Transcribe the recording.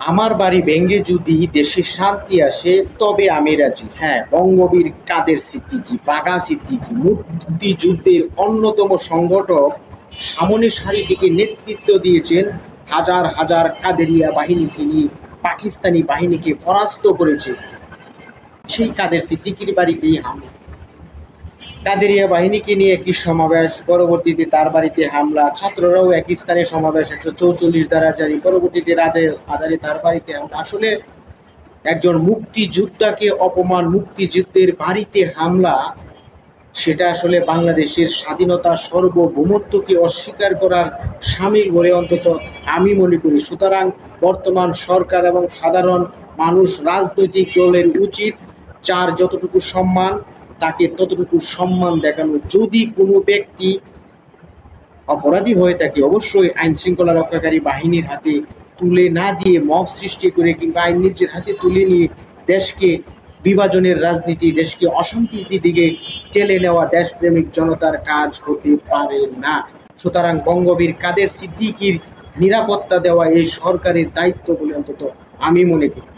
আমার বাড়ি ভেঙে যদি দেশে শান্তি আসে তবে আমি রাজি। হ্যাঁ, বঙ্গবীর কাদের সিদ্দিকী, বাঘা সিদ্দিকী, মুক্তিযুদ্ধের অন্যতম সংগঠক, সামনের সারি থেকে নেতৃত্ব দিয়েছেন, হাজার হাজার কাদেরিয়া বাহিনীকে নিয়ে পাকিস্তানি বাহিনীকে পরাস্ত করেছে। সেই কাদের সিদ্দিকীর বাড়িতেই হামলা, কাদেরিয়া বাহিনীকে নিয়ে একই সমাবেশ, পরবর্তীতে তার বাড়িতে হামলা, ছাত্ররাও একই স্থানে সমাবেশ, 144 দ্বারা জারি, পরবর্তীতে আদারে তার বাড়িতে হামলা। আসলে একজন মুক্তিযোদ্ধাকে অপমান, মুক্তিযুদ্ধের বাড়িতে হামলা, সেটা আসলে বাংলাদেশের স্বাধীনতা সার্বভৌমত্বকে অস্বীকার করার সামিল বলে অন্তত আমি মনে করি। সুতরাং বর্তমান সরকার এবং সাধারণ মানুষ, রাজনৈতিক দলের উচিত যার যতটুকু সম্মান তাকে ততটুকু সম্মান দেখানো। যদি কোনো ব্যক্তি অপরাধী হয়ে থাকে অবশ্যই আইন শৃঙ্খলা রক্ষাকারী বাহিনীর হাতে তুলে না দিয়ে মব সৃষ্টি করে কিংবা আইন নিজের হাতে তুলে নিয়ে দেশকে বিভাজনের রাজনীতি, দেশকে অশান্তির দিকে ঠেলে নেওয়া দেশপ্রেমিক জনতার কাজ হতে পারে না। সুতরাং বঙ্গবীর কাদের সিদ্দিকীর নিরাপত্তা দেওয়া এই সরকারের দায়িত্ব বলে অন্তত আমি মনে করি।